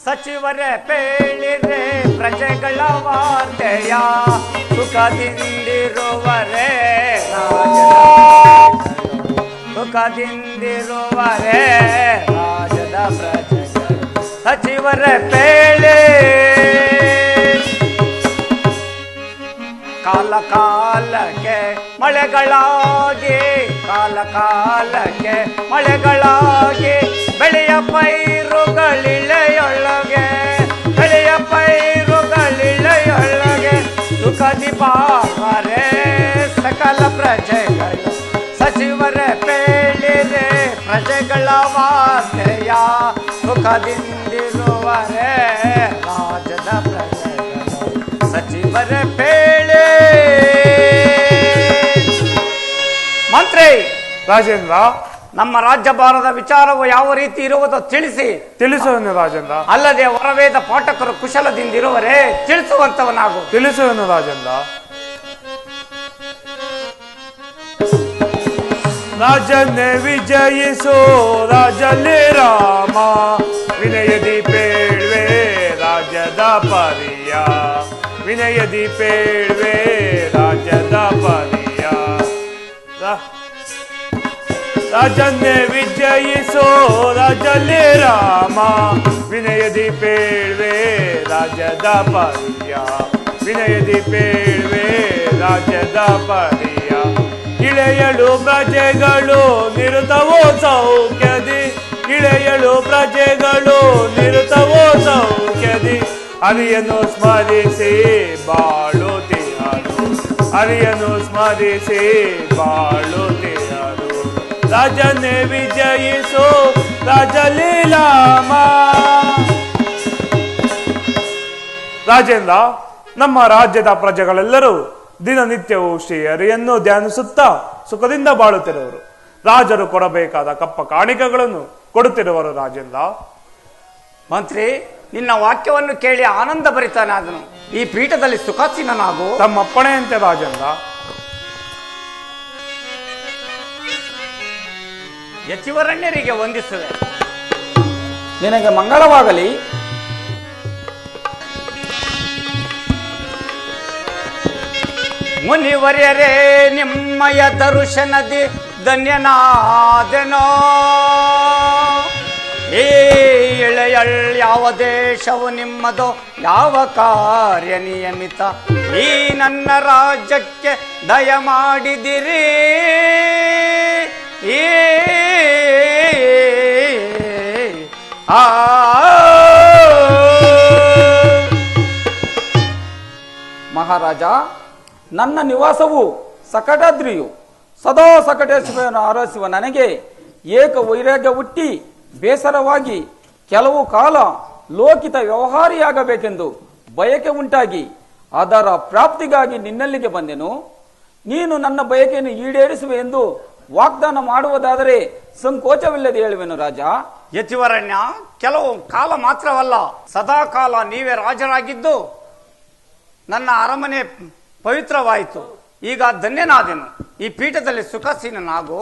ಸಚಿವರೇ ಪೇಳಿರೆ ಪ್ರಜೆಗಳ ವಾರ್ತೆಯ ಸುಖದಿಂದಿರುವರೇ ಸುಖದಿಂದಿರುವರೇ ರಾಜದ ಪ್ರಜೆಗಳು ಸಚಿವರೇ ಪೇಳಿ ಕಾಲ ಕಾಲಕ್ಕೆ ಮಳೆಗಳಾಗಿ ಕಾಲ ಕಾಲಕ್ಕೆ ಮಳೆಗಳಾಗಿ ಬೆಳೆಯ ಪೈರುಗಳಿಳೆಯೊಳಗೆ ಬೆಳೆಯ ಪೈರುಗಳಿಳೆಯೊಳಗೆ ಸುಖದಿ ಬಾವರೆ ಸಕಲ ಪ್ರಜೆಗಳು ಸಚಿವರೇ ಪೇಳಿರೆ ಪ್ರಜೆಗಳ ವಾರ್ತೆಯ ಸುಖದಿಂದಿರುವರೆ ರಾಜದ ಪ್ರಜೆಗಳು ಸಚಿವರೇ ಪೇಳಿ ಮಂತ್ರಿ ರಾಜೇಂದ್ರ, ನಮ್ಮ ರಾಜ್ಯಭಾರದ ವಿಚಾರವು ಯಾವ ರೀತಿ ಇರುವುದೋ ತಿಳಿಸುವನು ರಾಜೇಂದ್ರ. ಅಲ್ಲದೆ ವರವೇದ ಪಾಠಕರು ಕುಶಲದಿಂದಿರುವರೇ ತಿಳಿಸುವಂತವನಾಗು. ತಿಳಿಸುವನು ರಾಜೇಂದ್ರ. ರಾಜನ್ನೇ ವಿಜಯಿಸೋ ರಾಜಲೇ ರಾಮ ವಿನಯದಿ ಪೇಳ್ವೆ ರಾಜದ ಪರಿಯ ವಿನಯದಿ ಪೇಳ್ವೆ ರಾಜದ ಪರಿಯ ರಾಜನ್ನೇ ವಿಜಯಿಸೋ ರಾಜಲೇ ರಾಮ ವಿನಯದಿ ಪೇಳ್ವೆ ರಾಜದ ಪರಿಯ ವಿನಯದಿ ಪೇಳ್ವೆ ರಾಜದ ಪರಿಯ ಇಳೆಯಳು ಪ್ರಜೆಗಳು ನಿರುತವೋ ಸೌಖ್ಯದಿ ಇಳೆಯಳು ಪ್ರಜೆಗಳು ನಿರುತವೋ ಸೌಖ್ಯದಿ ಹರಿಯನ್ನು ಸ್ಮರಿಸಿ ಬಾಳುತ್ತಿಹರು ಹರಿಯನ್ನು ಸ್ಮರಿಸಿ ಬಾಳುತ್ತಿಹರು ರಾಜನೇ ವಿಜಯಿಸೋ ರಾಜಲೀಲಾಮ. ರಾಜೇಂದ್ರ, ನಮ್ಮ ರಾಜ್ಯದ ಪ್ರಜೆಗಳೆಲ್ಲರೂ ದಿನನಿತ್ಯವೂ ಶ್ರೀ ಹರಿಯನ್ನು ಧ್ಯಾನಿಸುತ್ತಾ ಸುಖದಿಂದ ಬಾಳುತ್ತಿರುವರು. ರಾಜರು ಕೊಡಬೇಕಾದ ಕಪ್ಪ ಕಾಣಿಕೆಗಳನ್ನು ಕೊಡುತ್ತಿರುವರು. ರಾಜೇಂದ್ರ, ಮಂತ್ರಿ, ನಿನ್ನ ವಾಕ್ಯವನ್ನು ಕೇಳಿ ಆನಂದ ಭರಿತನಾದನು. ಈ ಪೀಠದಲ್ಲಿ ಸುಖಾಸೀನನಾಗು. ತಮ್ಮಪ್ಪಣೆಯಂತೆ ರಾಜೇಂದ್ರ. ಯತಿವರಣ್ಯರಿಗೆ ವಂದಿಸುವೆ. ನಿನಗೆ ಮಂಗಳವಾಗಲಿ. ಮುನಿವರ್ಯರೇ, ನಿಮ್ಮಯ ದರ್ಶನದಿ ಧನ್ಯನಾದೆನೋ. ಈ ಇಳೆಯಳ್ ಯಾವ ದೇಶವು ನಿಮ್ಮದೋ, ಯಾವ ಕಾರ್ಯ ನಿಯಮಿತ ಈ ನನ್ನ ರಾಜ್ಯಕ್ಕೆ ದಯ ಮಾಡಿದಿರಿ. ಮಹಾರಾಜ, ನನ್ನ ನಿವಾಸವು ಸಕಟಾದ್ರಿಯು. ಸದಾ ಸಕಟೇಶ್ವರನ ಆರೈಸುವ ನನಗೆ ಏಕ ವೈರಾಗ್ಯ ಹುಟ್ಟಿ ಬೇಸರವಾಗಿ ಕೆಲವು ಕಾಲ ಲೋಕಿತ ವ್ಯವಹಾರಿಯಾಗಬೇಕೆಂದು ಬಯಕೆ ಉಂಟಾಗಿ ಅದರ ಪ್ರಾಪ್ತಿಗಾಗಿ ನಿನ್ನಲ್ಲಿಗೆ ಬಂದೆನು. ನೀನು ನನ್ನ ಬಯಕೆಯನ್ನು ಈಡೇರಿಸುವೆ ಎಂದು ವಾಗ್ದಾನ ಮಾಡುವುದಾದರೆ ಸಂಕೋಚವಿಲ್ಲದೆ ಹೇಳುವೆನು ರಾಜ. ಯತಿವರಣ್ಯ, ಕೆಲವು ಕಾಲ ಮಾತ್ರವಲ್ಲ, ಸದಾ ಕಾಲ ನೀವೇ ರಾಜರಾಗಿದ್ದು ನನ್ನ ಅರಮನೆ ಪವಿತ್ರವಾಯಿತು. ಈಗ ಧನ್ಯನಾದೆನು. ಈ ಪೀಠದಲ್ಲಿ ಸುಖಾಸೀನನಾಗು.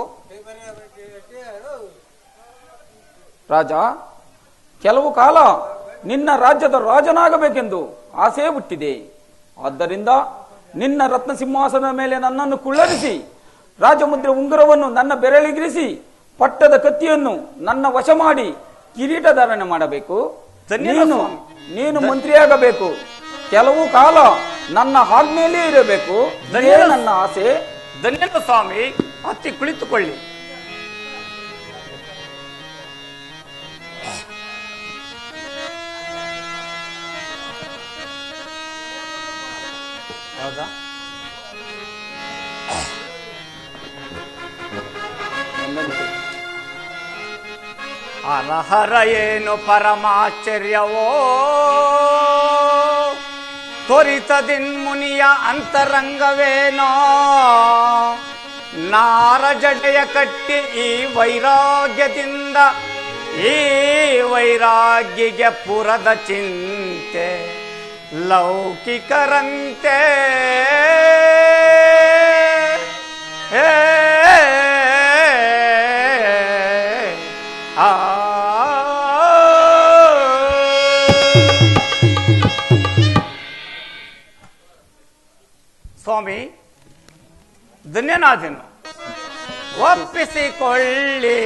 ರಾಜ, ಕೆಲವು ಕಾಲ ನಿನ್ನ ರಾಜ್ಯದ ರಾಜನಾಗಬೇಕೆಂದು ಆಸೆ ಹುಟ್ಟಿದೆ. ಆದ್ದರಿಂದ ನಿನ್ನ ರತ್ನ ಸಿಂಹಾಸನದ ಮೇಲೆ ನನ್ನನ್ನು ಕುಳ್ಳರಿಸಿ ರಾಜಮುದ್ರೆ ಉಂಗುರವನ್ನು ನನ್ನ ಬೆರಳಿಗಿರಿಸಿ ಪಟ್ಟದ ಕತ್ತಿಯನ್ನು ನನ್ನ ವಶ ಮಾಡಿ ಕಿರೀಟಧಾರಣೆ ಮಾಡಬೇಕು. ನೀನು ಮಂತ್ರಿಯಾಗಬೇಕು. ಕೆಲವು ಕಾಲ ನನ್ನ ಆಜ್ಞೆಯಲ್ಲೇ ಇರಬೇಕು. ನನ್ನ ಆಸೆ. ಧನ್ಯನ ಸ್ವಾಮಿ, ಹತ್ತಿ ಕುಳಿತುಕೊಳ್ಳಿ. ಹೌದಾ? ಅರಹರ ಏನು ಪರಮಾಶ್ಚರ್ಯವೋ, ತ್ವರಿತದಿನ್ಮುನಿಯ ಅಂತರಂಗವೇನೋ. ನಾರಜಡೆಯ ಕಟ್ಟಿ ಈ ವೈರಾಗ್ಯದಿಂದ, ಈ ವೈರಾಗ್ಯಗೆ ಪುರದ ಚಿಂತೆ ಲೌಕಿಕರಂತೆ. ಸ್ವಾಮಿ ಧನ್ಯನಾದೆನು. ಒಪ್ಪಿಸಿಕೊಳ್ಳಿ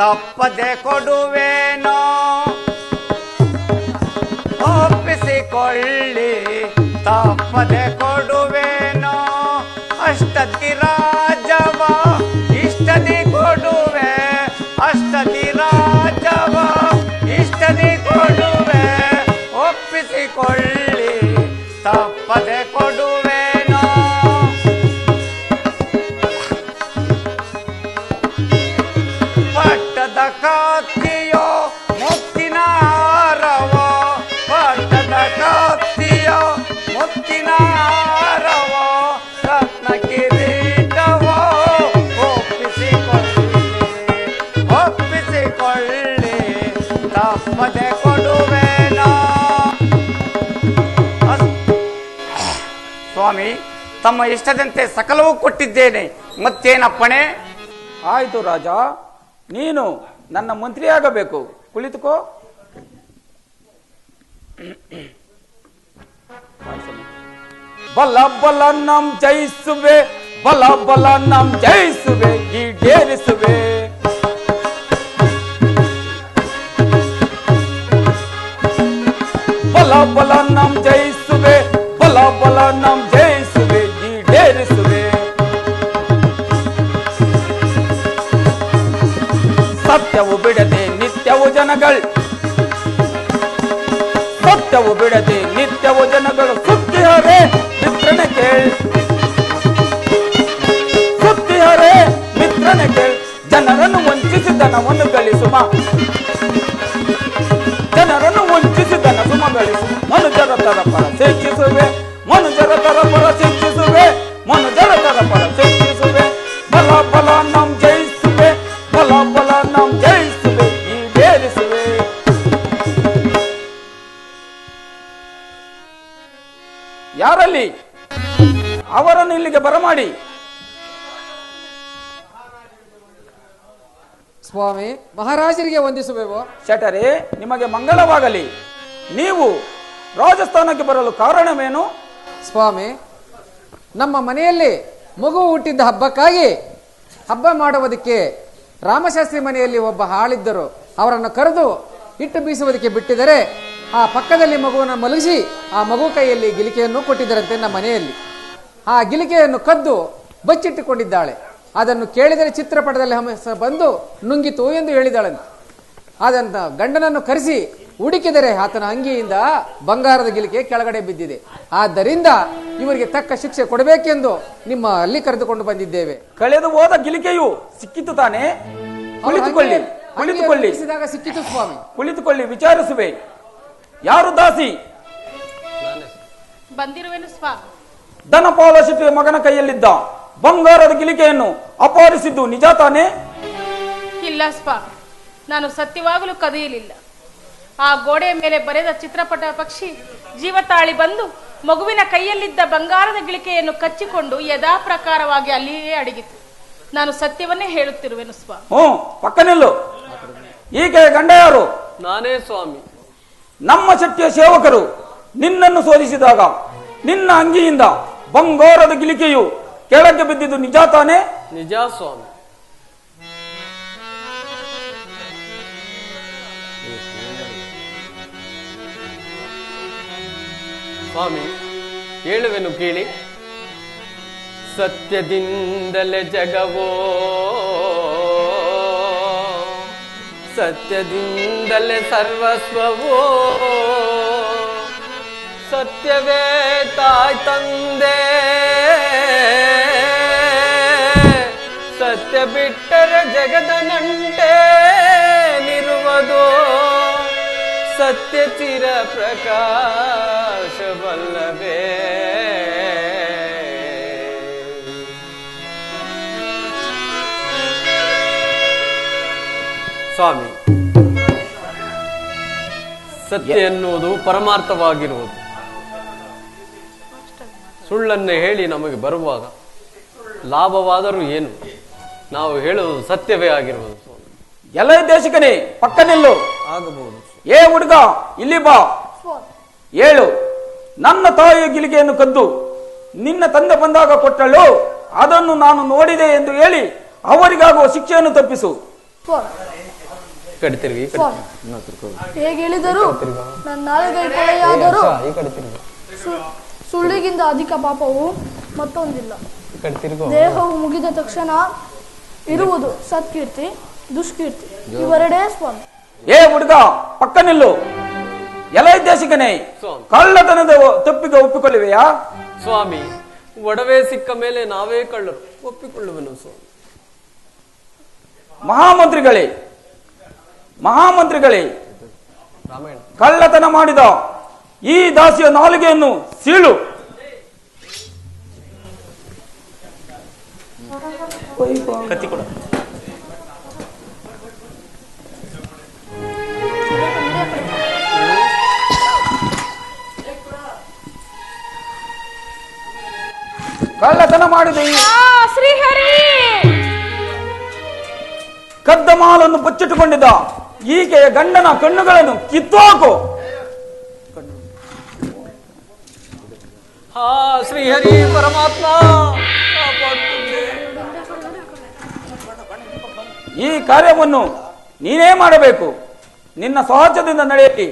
ತಪ್ಪದೆ ಕೊಡುವೇನೋ, ಒಪ್ಪಿಸಿಕೊಳ್ಳಿ ತಪ್ಪದೆ ಕೊಡುವೇನೋ, ಅಷ್ಟದಿ ರಾಜವ ಇಷ್ಟದಿ ಕೊಡುವೆ, ಅಷ್ಟದಿ ರಾಜವ ಇಷ್ಟದಿ ಕೊಡುವೆ, ಒಪ್ಪಿಸಿಕೊಳ್ಳಿ ತಪ್ಪದೆ ಕೊಡುವೇನೋ. ಪಟ್ಟದ ಕತ್ತಿಯೋ ಮುತ್ತಿನ ಹಾರವೋ, ಪಟ್ಟದ ಕತ್ತಿಯೋ ಮುತ್ತಿನ ಹಾರವೋ, ರತ್ನ ಕಿರೀಟವೋ, ಒಪ್ಪಿಸಿಕೊಳ್ಳಿ ತಪ್ಪದೆ ಕೊಡುವೇನೋ. ಸ್ವಾಮಿ ತಮ್ಮ ಇಷ್ಟದಂತೆ ಸಕಲವೂ ಕೊಟ್ಟಿದ್ದೇನೆ, ಮತ್ತೇನಪ್ಪಣೆ? ಆಯ್ತು ರಾಜ, ನೀನು ನನ್ನ ಮಂತ್ರಿಯಾಗಬೇಕು. ಕುಳಿತುಕೋ. ಬಲ ಬಲ ನಂ ಜಯಿಸುವೆ, ಬಲ ಬಲ ನಂ ಜಯಿಸುವೆ, ಈಡೇರಿಸುವೆ. ಬಲ ಬಲ ನಂ ಜಯಿಸುವೆ, ಬಲ ಬಲ ನಂ ಜಯಿಸುವೆ, ಈಡೇರಿಸುವೆ. ಸತ್ಯವು ಬಿಡದೆ ನಿತ್ಯವು ಜನಗಳು, ಸತ್ಯವು ಬಿಡದೆ ನಿತ್ಯವು ಜನಗಳು ಸುತ್ತಿಹರೆ ಮಿತ್ರನ ಕೇಳ್, ಸುತ್ತಿಹರೆ ಮಿತ್ರನ ಕೇಳ್. ಜನರನ್ನು ವಂಚಿಸಿ ಧನವನ್ನು ಗಳಿಸುವ, ಜನರನ್ನು ವಂಚಿಸಿ ಧನ ಸುಮ ಗಳಿಸು. ಮನುಜರ ತರಪರ ಶಿಕ್ಷಿಸುವೆ, ಮನುಜರ ತರಪರ ಶಿಕ್ಷಿಸುವೆ, ಮನುಜರ ತರಪರ ಶಿಕ್ಷಿಸುವೆ. ಬಲ ಬಲ ನಂ ಜಯಿಸುವೆ, ಬಲ ಬಲ ನಂ ಜಯಿಸುವೆ, ಈಡೇರಿಸುವೆ. ಯಾರಲ್ಲಿ ಅವರನ್ನು ಇಲ್ಲಿಗೆ ಬರಮಾಡಿ. ಸ್ವಾಮಿ ಮಹಾರಾಜರಿಗೆ ವಂದಿಸುವೆವು. ಶಟರೇ, ನಿಮಗೆ ಮಂಗಳವಾಗಲಿ. ನೀವು ರಾಜಸ್ಥಾನಕ್ಕೆ ಬರಲು ಕಾರಣವೇನು? ಸ್ವಾಮಿ, ನಮ್ಮ ಮನೆಯಲ್ಲಿ ಮಗು ಹುಟ್ಟಿದ್ದ ಹಬ್ಬಕ್ಕಾಗಿ ಹಬ್ಬ ಮಾಡುವುದಕ್ಕೆ ರಾಮಶಾಸ್ತ್ರಿ ಮನೆಯಲ್ಲಿ ಒಬ್ಬ ಆಳಿದ್ದರು. ಅವರನ್ನು ಕರೆದು ಹಿಟ್ಟು ಬೀಸುವುದಕ್ಕೆ ಬಿಟ್ಟಿದರೆ ಆ ಪಕ್ಕದಲ್ಲಿ ಮಗುವನ್ನು ಮಲಗಿಸಿ ಆ ಮಗು ಕೈಯಲ್ಲಿ ಗಿಲಿಕೆಯನ್ನು ಕೊಟ್ಟಿದ್ದರಂತೆ ನಮ್ಮ ಮನೆಯಲ್ಲಿ. ಆ ಗಿಲಿಕೆಯನ್ನು ಕದ್ದು ಬಚ್ಚಿಟ್ಟುಕೊಂಡಿದ್ದಾಳೆ. ಅದನ್ನು ಕೇಳಿದರೆ ಚಿತ್ರಪಟದಲ್ಲಿ ಬಂದು ನುಂಗಿತು ಎಂದು ಹೇಳಿದಾಳಂತೆ. ಅದನ್ನು ಗಂಡನನ್ನು ಕರೆಸಿ ಹುಡುಕಿದರೆ ಆತನ ಅಂಗಿಯಿಂದ ಬಂಗಾರದ ಗಿಲಿಕೆ ಕೆಳಗಡೆ ಬಿದ್ದಿದೆ. ಆದ್ದರಿಂದ ಇವರಿಗೆ ತಕ್ಕ ಶಿಕ್ಷೆ ಕೊಡಬೇಕೆಂದು ನಿಮ್ಮ ಅಲ್ಲಿ ಕರೆದುಕೊಂಡು ಬಂದಿದ್ದೇವೆ. ಕಳೆದು ಹೋದ ಗಿಲಿಕೆಯು ಸಿಕ್ಕಿತು ತಾನೆ? ಕುಳಿತುಕೊಳ್ಳಿ, ಕುಳಿತುಕೊಳ್ಳಿ. ಸಿಕ್ಕಿತು ಸ್ವಾಮಿ. ಕುಳಿತುಕೊಳ್ಳಿ, ವಿಚಾರಿಸುವೆ. ಯಾರು ದಾಸಿ? ಬಂದಿರುವೆನು ಸ್ವಾಮಿ. ಧನಪಾಲ ಶೆಟ್ಟಿಯ ಮಗನ ಕೈಯಲ್ಲಿದ್ದ ಬಂಗಾರದ ಗಿಲಿಕೆಯನ್ನು ಅಪಹರಿಸಿದ್ದು ನಿಜ ತಾನೆ? ಇಲ್ಲ ಸ್ವಾಮಿ, ನಾನು ಸತ್ಯವಾಗಲೂ ಕದಿಯಲಿಲ್ಲ. ಆ ಗೋಡೆಯ ಮೇಲೆ ಬರೆದ ಚಿತ್ರಪಟ ಪಕ್ಷಿ ಜೀವತಾಳಿ ಬಂದು ಮಗುವಿನ ಕೈಯಲ್ಲಿದ್ದ ಬಂಗಾರದ ಗಿಳಿಕೆಯನ್ನು ಕಚ್ಚಿಕೊಂಡು ಯಥಾ ಪ್ರಕಾರವಾಗಿ ಅಲ್ಲಿಯೇ ಅಡಗಿತು. ನಾನು ಸತ್ಯವನ್ನೇ ಹೇಳುತ್ತಿರುವೆನು ಸ್ವಾಮಿ. ಪಕ್ಕ ನಿಲ್ಲು. ಈಕೆ ಗಂಡ ಯಾರು? ನಾನೇ ಸ್ವಾಮಿ. ನಮ್ಮ ಶಕ್ತಿಯ ಸೇವಕರು ನಿನ್ನನ್ನು ಶೋಧಿಸಿದಾಗ ನಿನ್ನ ಅಂಗಿಯಿಂದ ಬಂಗಾರದ ಗಿಲಿಕೆಯು ಕೆಳಗೆ ಬಿದ್ದಿದ್ದು ನಿಜ ತಾನೆ? ನಿಜ ಸ್ವಾಮಿ. ಸ್ವಾಮಿ, ಹೇಳುವೆನು ಕೇಳಿ. ಸತ್ಯದಿಂದಲೇ ಜಗವೋ, ಸತ್ಯದಿಂದಲೇ ಸರ್ವಸ್ವವೋ, ಸತ್ಯವೇ ತಾಯ್ ತಂದೆ, ಸತ್ಯ ಬಿಟ್ಟರೆ ಜಗದ ನಂಟೆ ನಿರುವುದು, ಸತ್ಯ ಚಿರ ಪ್ರಕಾಶವಲ್ಲವೇ. ಸ್ವಾಮಿ, ಸತ್ಯ ಎನ್ನುವುದು ಪರಮಾರ್ಥವಾಗಿರುವುದು. ಸುಳ್ಳನ್ನು ಹೇಳಿ ನಮಗೆ ಬರುವಾಗ ಲಾಭವಾದರೂ ಏನು, ನಾವು ಹೇಳುವುದು ಸತ್ಯವೇ ಆಗಿರುವುದು. ಎಲ್ಲ ದೇಶಕನೇ ಪಕ್ಕ ನಿಲ್ಲು. ಆಗಬಹುದು. ಏ ಹುಡುಗ, ಇಲ್ಲಿ ಬಾ. ಹೇಳು, ನನ್ನ ತಾಯಿಯ ಗಿಲಿಗೆಯನ್ನು ಕದ್ದು ನಿನ್ನ ತಂದೆ ಬಂದಾಗ ಕೊಟ್ಟಳು, ಅದನ್ನು ನಾನು ನೋಡಿದೆ ಎಂದು ಹೇಳಿ ಅವರಿಗಾಗುವ ಶಿಕ್ಷೆಯನ್ನು ತಪ್ಪಿಸು. ಹೇಗೆ ಹೇಳಿದರು ನನ್ನ ನಾಲಿಗೆ ಕೊಲೆಯಾದರೂ ಸುಳ್ಳಿಗಿಂತ ಅಧಿಕ ಪಾಪವು ಮತ್ತೊಂದಿಲ್ಲ. ದೇಹವು ಮುಗಿದ ತಕ್ಷಣ ಇರುವುದು ಸತ್ಕೀರ್ತಿ, ದುಷ್ಕೀರ್ತಿ, ಇವೆರಡೇ ಸ್ವಾಮಿ. ಏ ಹುಡುಗ, ಪಕ್ಕ ನಿಲ್ಲು. ಎಲ್ಲ ದೇಶಿಕನೇ, ಕಳ್ಳತನದ ತಪ್ಪಿಗೆ ಒಪ್ಪಿಕೊಳ್ಳುವೆಯಾ? ಸ್ವಾಮಿ, ಒಡವೆ ಸಿಕ್ಕ ಮೇಲೆ ನಾವೇ ಕಳ್ಳರು, ಒಪ್ಪಿಕೊಳ್ಳುವೆನು ಸ್ವಾಮಿ. ಮಹಾಮಂತ್ರಿಗಳೇ, ಕಳ್ಳತನ ಮಾಡಿದ ಈ ದಾಸಿಯ ನಾಲಿಗೆಯನ್ನು ಸೀಳು. ಕಳ್ಳತನ ಮಾಡಿದ ಶ್ರೀಹರಿ ಕದ್ದ ಮಾಲನ್ನು ಬಚ್ಚಿಟ್ಟುಕೊಂಡಿದ್ದ ಈಕೆಯ ಗಂಡನ ಕಣ್ಣುಗಳನ್ನು ಕಿತ್ತುಹಾಕು. ಹಾ ಶ್ರೀಹರಿ ಪರಮಾತ್ಮ, ಈ ಕಾರ್ಯವನ್ನು ನೀನೇ ಮಾಡಬೇಕು. ನಿನ್ನ ಸಹಜದಿಂದ ನಡೆಯಲಿ.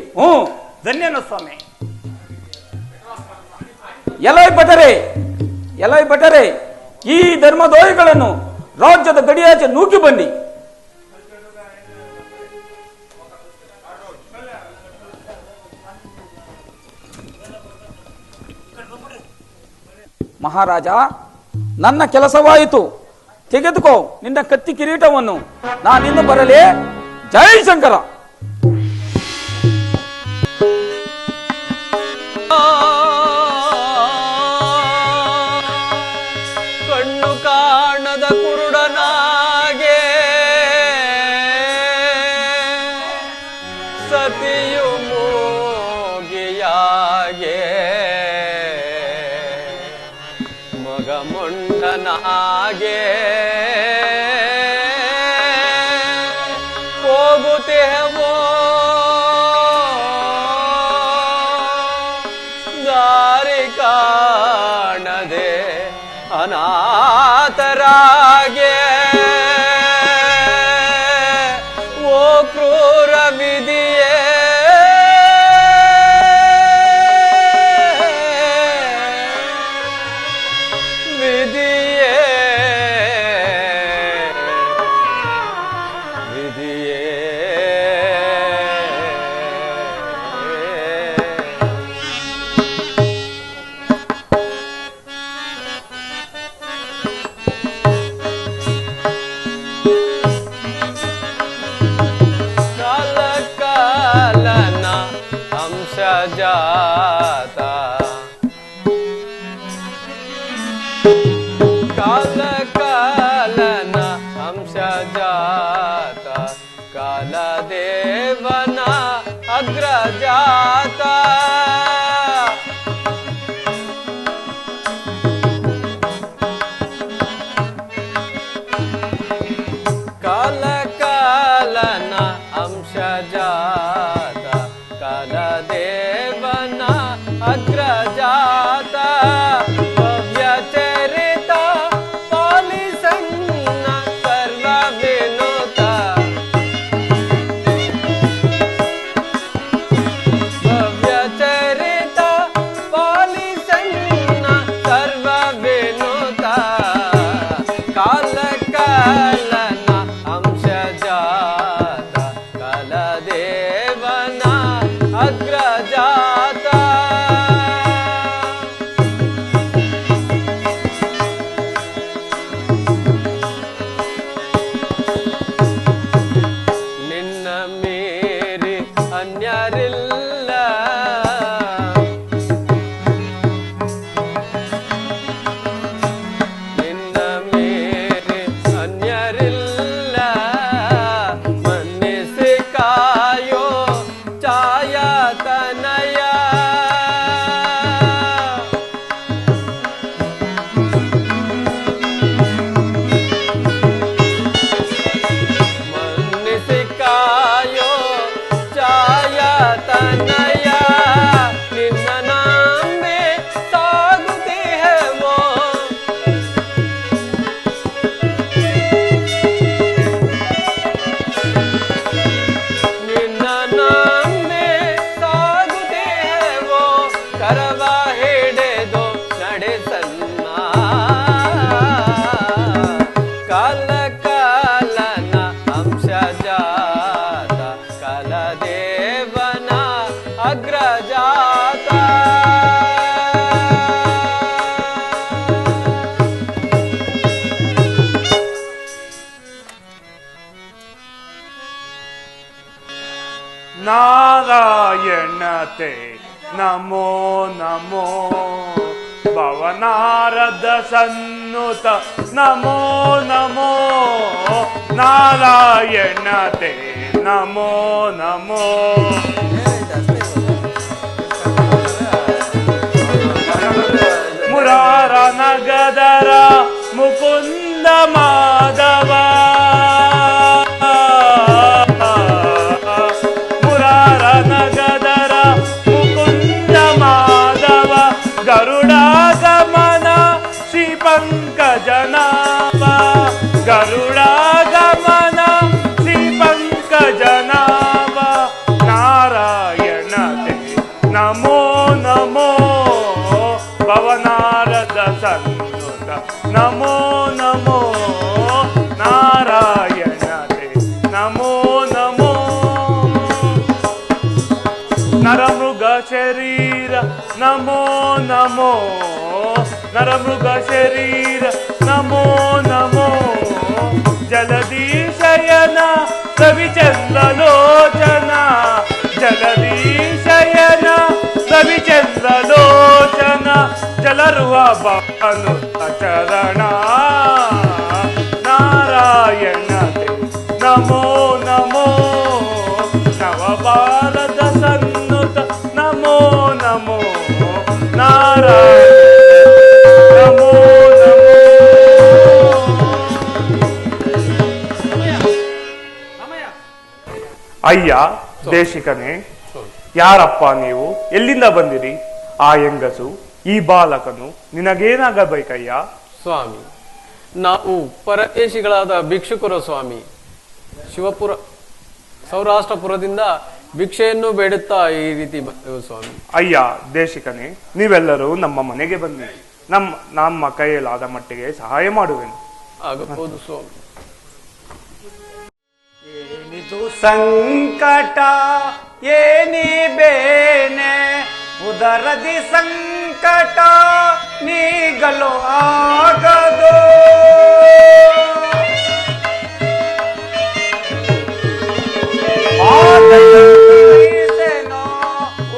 ಧನ್ಯನು ಸ್ವಾಮಿ. ಎಲೈ ಭಟರೆ, ಈ ಧರ್ಮದ್ರೋಹಿಗಳನ್ನು ರಾಜ್ಯದ ಗಡಿಯಾಚೆ ನೂಕಿ ಬನ್ನಿ. ಮಹಾರಾಜ, ನನ್ನ ಕೆಲಸವಾಯಿತು. ತೆಗೆದುಕೋ ನಿನ್ನ ಕತ್ತಿ ಕಿರೀಟವನ್ನು. ನಾನಿನ್ನು ಬರಲೇ? ಜೈ ಶಂಕರ. ಕಣ್ಣು ಕಾಣದ ಕುರುಡನಾಗೆ ಸತಿಯು ಮೋಗಿಯಾಗೆ ಮಗ ಮೊಂಡನಾಗೆ ಹೋಗುತ್ತೇವೋ ದಾರಿ ಕಾಣದೆ ಅನಾಥರಾಗೆ. ಓ ಕ್ರೂರ ವಿಧಿಯೇ, ವಿಧಿಯೇ, ವಿಧಿಯೇ. ಕಾಲ ಕಾಲನ ಅಂಶ ಜಾತ, ಕಾಲ ಕಾಲನ ಅಂಶ ಜಾತ, ಕಾಲದೇವನ ಅಗ್ರಜಾತ. ಕಾಲ ಕಾಲನ ಅಂಶ ಜಾತ, ಕಾಲದೇವನ ಅಗ್ರಜಾತ. ಭವ್ಯ ಚರಿತ ಪಾಲಿಸನ್ನ ಸರ್ವ ವಿನುತ, ಭವ್ಯ ಚರಿತ ಪಾಲಿಸನ್ನ ಸರ್ವ ವಿನುತ. ಕಾಲ ಕಾಲನ ಅಂಶ ಜಾತ, ಕಾಲದೇವನ ಅಗ್ರಜಾತ. ನಿನ್ನ ಮೀರಿ ಅನ್ಯರಿಲ್ಲ, ನಿನ್ನ ಮೀರಿ ಅನ್ಯರಿಲ್ಲ. ಮನ್ನಿಸಿ ಕಾಯೋ ಛಾಯಾತ ಅಗ್ರಜಾತ ನಾರಾಯಣತೆ ನಮೋ ನಮೋ ಭವನಾರದ ಸನ್ನುತ ನಮೋ ನಮೋ ನಾರಾಯಣತೆ ನಮೋ ನಮೋ ಮುರಾರ ನಗದರ ಮುಕುಂದ ಮಾಧವ ಮುರಾರ ನಗದರ ಮುಕುಂದ ಮಾಧವ ಗರುಡಾಗಮನ ಶ್ರೀ ಪಂಕಜನಾಭ ಗರುಡಾಗಮನ ಶ್ರೀ ಪಂಕಜನಾಭ ನಾರಾಯಣತೆ ನಮೋ ನಮೋ ಭವನಾರದ ಸನ್ನುತ ನಮೋ ನಮೋ ನಾರಾಯಣತೆ ನಮೋ ನಮೋ ನರಮೃಗ ಶರೀರ ನಮೋ ನಮೋ ನರಮೃಗ ಶರೀರ ನಮೋ ನಮೋ ಜಲದೀಶಯನ ರವಿಚಂದ್ರಲೋಚನ ಜಲದೀಶಯನ ರವಿಚಂದ್ರಲೋಚನ ಜಲರುವ ಬಾನು ಚರಣ ನಾರಾಯಣತೆ ನಮೋ ನಮೋ ನವಭಾರತ ಸನ್ನುತ ನಮೋ ನಮೋ ನಾರಾಯಣ ನಮೋ ನಮೋ ಅಯ್ಯ ದೇಶಿಕನೇ, ಯಾರಪ್ಪ ನೀವು? ಎಲ್ಲಿಂದ ಬಂದಿರಿ? ಆ ಹೆಂಗಸು, ಈ ಬಾಲಕನು ನಿನಗೇನಾಗಬೇಕಯ್ಯ? ಸ್ವಾಮಿ, ನಾವು ಪರದೇಶಿಗಳಾದ ಭಿಕ್ಷುಕರು ಸ್ವಾಮಿ. ಶಿವಪುರ ಸೌರಾಷ್ಟ್ರಪುರದಿಂದ ಭಿಕ್ಷೆಯನ್ನು ಬೇಡುತ್ತಾ ಈ ರೀತಿ ಬಂದೆವು ಸ್ವಾಮಿ. ಅಯ್ಯ ದೇಶಿಕನೇ, ನೀವೆಲ್ಲರೂ ನಮ್ಮ ಮನೆಗೆ ಬನ್ನಿ. ನಮ್ಮ ಕೈಯಲಾದ ಮಟ್ಟಿಗೆ ಸಹಾಯ ಮಾಡುವೆನು. ಆಗಬಹುದು ಸ್ವಾಮಿ. ಏನಿದು ಸಂಕಟ ಏನಿ ಬೇನೆ ಉದರದಿ ಸಂಕಟ ನೀಗಲು ಆಗದು ಆದಯೇನೋ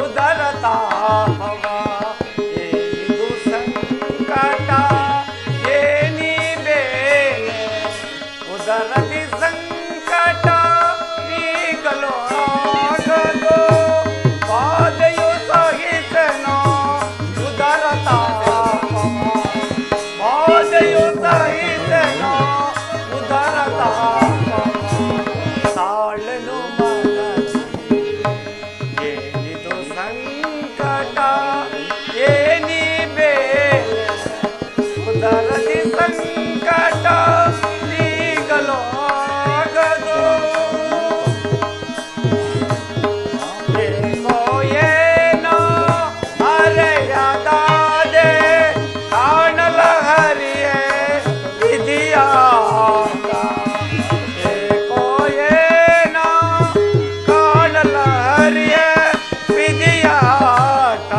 ಉದರತಾವ ಏನಿದು ಸಂಕಟ ಏನಿ ಬೇನೆ ಉದರದಿ ಸಂಕಟ ನೀಗಲು ಆಗದು ಬಾಧೆಯು ಸಹಿಸನೋ ಉದರತಾವ ಬಾಧೆಯು ಸಹಿಸನೋ ಉದರತಾವ ತಾಳನು ಮನಸ್ಸಿ ಏನಿದು ಸಂಕಟ ಏನಿ ಬೇನೆ ಉದರದಿ ಸಂಕಟ ನೀಗಲು ಆಗದು ಏಕೋ ಏನೋ ಅರೆಯದಾದೆ ಕಾಣಲ ಹರಿಯೇ ವಿಧಿಯಾಗ ಏಕೋ ಏನೋ ಕಾಣಲ ಹರಿಯೇ ವಿಧಿಯಾಟ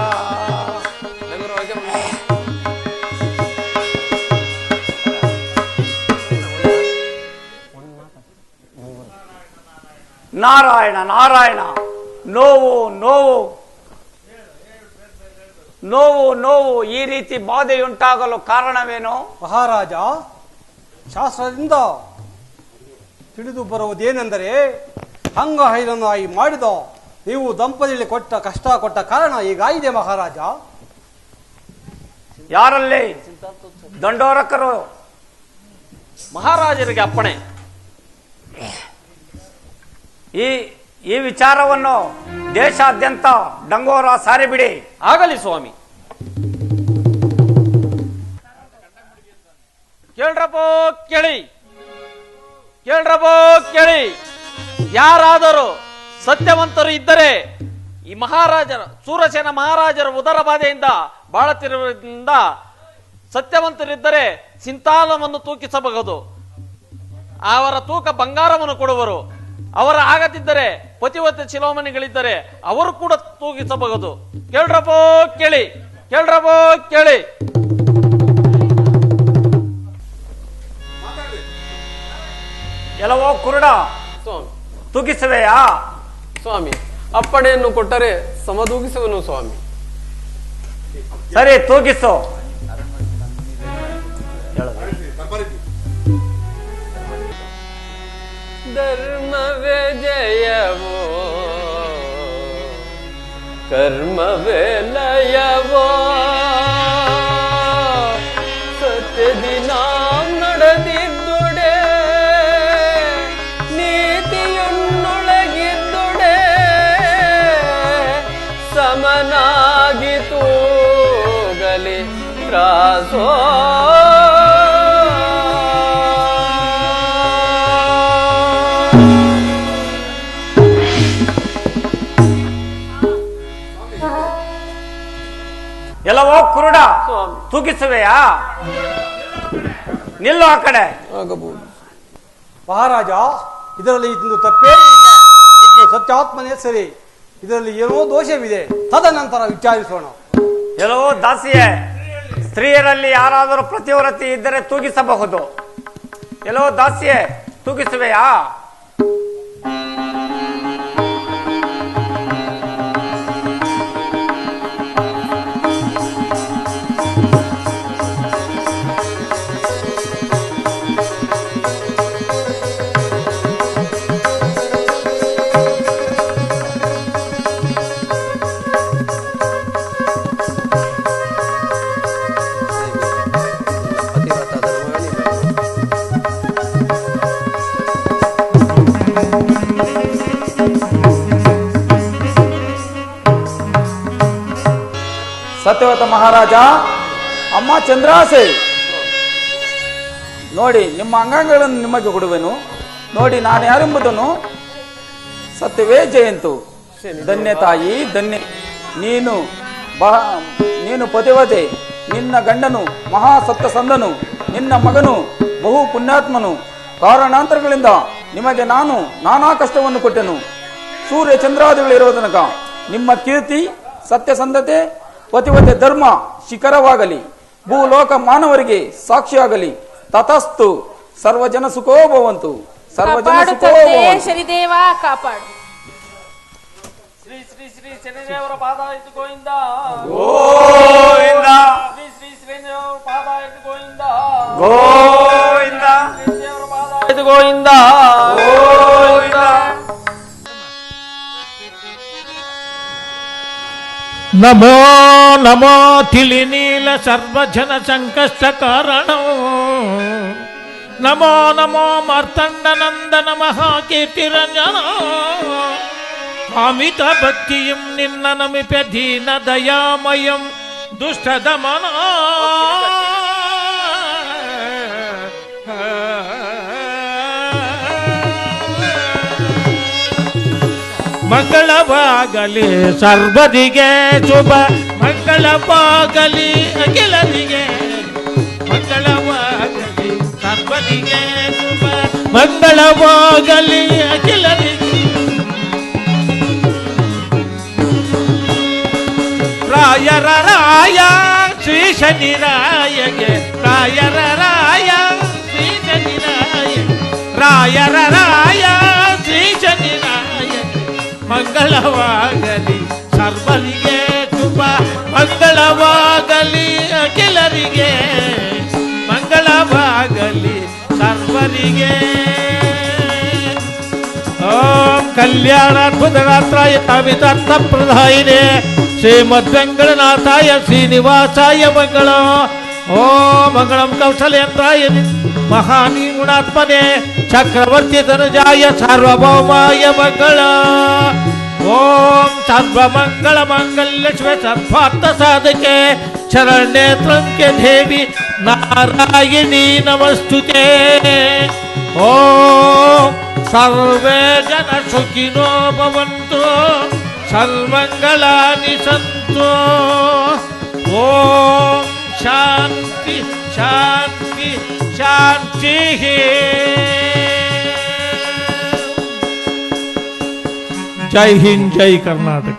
ನಾರಾಯಣ ನಾರಾಯಣ ನೋವು ನೋವು ನೋವು ನೋವು ಈ ರೀತಿ ಬಾಧೆಯುಂಟಾಗಲು ಕಾರಣವೇನು? ಮಹಾರಾಜ, ಶಾಸ್ತ್ರದಿಂದ ತಿಳಿದು ಬರುವುದೇನೆಂದರೆ ಅಂಗಹೈನನಾಗಿ ಮಾಡಿದ ನೀವು ದಂಪತಿಯಲ್ಲಿ ಕೊಟ್ಟ ಕಾರಣ ಹೀಗಾಗಿದೆ ಮಹಾರಾಜ. ಯಾರಲ್ಲಿ? ದಂಡೋರಕರು. ಮಹಾರಾಜರಿಗೆ ಅಪ್ಪಣೆ. ಈ ವಿಚಾರವನ್ನು ದೇಶಾದ್ಯಂತ ಡಂಗೋರ ಸಾರಿಬಿಡಿ. ಆಗಲಿ ಸ್ವಾಮಿ. ಕೇಳ್ರಪ್ಪೋ ಕೇಳಿ, ಕೇಳ್ರಪ್ಪೋ ಕೇಳಿ. ಯಾರಾದರೂ ಸತ್ಯವಂತರು ಇದ್ದರೆ ಈ ಮಹಾರಾಜರ ಸೂರಸೇನ ಮಹಾರಾಜರ ಉದರ ಬಾಧೆಯಿಂದ ಬಾಳುತ್ತಿರುವುದರಿಂದ ಸತ್ಯವಂತರಿದ್ದರೆ ಸಿಂತಾಲವನ್ನು ತೂಕಿಸಬಹುದು. ಅವರ ತೂಕ ಬಂಗಾರವನ್ನು ಕೊಡುವರು. ಅವರ ಆಗದಿದ್ದರೆ ಪತಿವತೆ ಚಿಲೋಮಣಿಗಳಿದ್ದರೆ ಅವರು ಕೂಡ ತೂಗಿಸಬಹುದು. ಕೇಳ್ರಪ್ಪ ಕೇಳಿ, ಕೇಳ್ರಪ್ಪ ಕೇಳಿ. ಎಲ್ಲವೋ ಕುರುಡ, ಸ್ವಾಮಿ ತೂಗಿಸುವೆಯಾ? ಸ್ವಾಮಿ, ಅಪ್ಪಣೆಯನ್ನು ಕೊಟ್ಟರೆ ಸಮತೂಗಿಸುವನು ಸ್ವಾಮಿ. ಸರಿ, ತೂಗಿಸು. ಧರ್ಮವೇ ಜಯವೋ, ಕರ್ಮವೇ ಲಯವೋ, ಸತ್ಯದಿ ನಾವು ನಡೆದಿದ್ದುಡೆ, ನೀತಿಯನ್ನೊಳಗಿದ್ದುಡೆ, ಸಮನಾಗಿ ತೂಗಲಿ ತ್ರಾಸೋ. ಎಲ್ಲವೋ ಕುರುಡ, ತೂಗಿಸುವೆಯಾ? ನಿಲ್ಲು ಆ ಕಡೆ. ಆಗಬಹುದು ಮಹಾರಾಜ, ಇದರಲ್ಲಿ ಇಂದು ತಪ್ಪೇ ಇಲ್ಲ. ಇದು ಸತ್ಯಾತ್ಮನೇ ಸರಿ. ಇದರಲ್ಲಿ ಏನೋ ದೋಷವಿದೆ, ತದನಂತರ ವಿಚಾರಿಸೋಣ. ಎಲ್ಲವೋ ದಾಸಿಯೇ, ಸ್ತ್ರೀಯರಲ್ಲಿ ಯಾರಾದರೂ ಪ್ರತಿವ್ರತಿ ಇದ್ದರೆ ತೂಗಿಸಬಹುದು. ಎಲ್ಲವೋ ದಾಸಿಯೇ, ತೂಗಿಸುವೆಯಾ? ಸತ್ಯವತ ಮಹಾರಾಜ, ಅಮ್ಮ ಚಂದ್ರಾಸೆ, ನೋಡಿ ನಿಮ್ಮ ಅಂಗಾಂಗಗಳನ್ನು ನಿಮಗೆ ಕೊಡುವೆನು. ನೋಡಿ ನಾನು ಯಾರೆಂಬುದನ್ನು. ಸತ್ಯವೇ ಜಯಂತು. ಧನ್ಯ ತಾಯಿ, ಧನ್ಯ. ನೀನು ಪತಿವತೆ, ನಿನ್ನ ಗಂಡನು ಮಹಾ ಸತ್ಯಸಂಧನು, ನಿನ್ನ ಮಗನು ಬಹು ಪುಣ್ಯಾತ್ಮನು. ಕಾರಣಾಂತರಗಳಿಂದ ನಿಮಗೆ ನಾನು ನಾನಾ ಕಷ್ಟವನ್ನು ಕೊಟ್ಟೆನು. ಸೂರ್ಯ ಚಂದ್ರಾದಿಗಳಿರುವ ತನಕ ನಿಮ್ಮ ಕೀರ್ತಿ, ಸತ್ಯಸಂಧತೆ, ಪತಿವತೆ ಧರ್ಮ ಶಿಖರವಾಗಲಿ, ಭೂಲೋಕ ಮಾನವರಿಗೆ ಸಾಕ್ಷಿಯಾಗಲಿ. ತತಸ್ತು. ಸರ್ವಜನ ಸುಖೋ ಭವಂತು. ಸರ್ವಜನ ಸುಖೋ ಭವಂತು. ಶನಿದೇವ ಕಾಪಾಡು. ಶ್ರೀ ಶ್ರೀ ಶ್ರೀ ಶನಿದೇವರ ಪಾದ ಆಯ್ತು ಗೋವಿಂದ. ಗೋವಿಂದ, ಶ್ರೀ ಶ್ರೀ ಶನಿದೇವರ ಪಾದ ಆಯ್ತು ಗೋವಿಂದ. ಗೋವಿಂದ, ಶನಿದೇವರ ಪಾದ ಆಯ್ತು ಗೋವಿಂದ. ಗೋವಿಂದ. ನಮೋ ನಮೋ ತಿಳಿನೀಲ ಸರ್ವಜನ ಸಂಕಷ್ಟ ಕಾರಣ. ನಮೋ ನಮೋ ಮಾರ್ತಂಡ ನಂದನ ಮಹಾಕೀರ್ತಿರಂಜನ. ಕಾಮಿತ ಭಕ್ತಿಯಂ ನಿನ್ನ ನಮಿಪೆ ದೀನ ದಯಾಮಯಂ ದುಷ್ಟ ದಮನ. ಮಂಗಳವಾಗಲಿ ಸರ್ವದಿಗೆ ಶುಭ, ಮಂಗಳವಾಗಲಿ ಅಖಿಲರಿಗೆ. ಮಂಗಳವಾಗಲಿ ಸರ್ವದಿಗೆ ಶುಭ, ಮಂಗಳವಾಗಲಿ ಅಖಿಲರಿಗೆ. ರಾಯರ ರಾಯ ಶ್ರೀ ಶನಿರಾಯಗೆ, ರಾಯರ ರಾಯ ಶ್ರೀ ಶನಿರಾಯ, ರಾಯರ ರಾಯ ಶ್ರೀ ಶನಿರಾಯ. ಮಂಗಳವಾಗಲಿ ಸರ್ವರಿಗೆ ಶುಭ, ಮಂಗಳವಾಗಲಿ ಅಖಿಲರಿಗೆ. ಮಂಗಳವಾಗಲಿ ಸರ್ವರಿಗೆ. ಓಂ ಕಲ್ಯಾಣಾದ್ಭುತಗಾತ್ರಾಯ ಕಾಮಿತಾರ್ಥ ಪ್ರದಾಯಿನೇ ಶ್ರೀಮದ್ವೆಂಕಟನಾಥಾಯ ಶ್ರೀನಿವಾಸಾಯ ಮಂಗಳ. ಓಂ ಮಂಗಳಂ ಕೌಶಲ್ಯಂತ್ರಾಯ ಮಹಾನಿ ಗುಣಾತ್ಮನೆ ಚಕ್ರವರ್ತಿ ಧನುಜಾಯ ಸಾರ್ವಭೌಮಾಯ ಮಂಗಳ. ಓಂ ಸರ್ವಮಂಗಳ ಮಂಗಲ್ಯ ಶಿವ ಸರ್ವಾರ್ಥ ಸಾಧಕೆ ಶರಣ್ಯೇ ತ್ರ್ಯಂಬಕೆ ದೇವಿ ನಾರಾಯಣಿ ನಮಸ್ತುತೆ. ಓಂ ಸರ್ವೇ ಜನ ಸುಖಿನೋ ಭವಂತು, ಸರ್ವಮಂಗಳಾನಿ ಸಂತು. ಓಂ ಶಾಂತಿ ಶಾಂತಿ ಶಾಂತಿ. ಜೈ ಹಿಂದ್ ಜೈ ಕರ್ನಾಟಕ.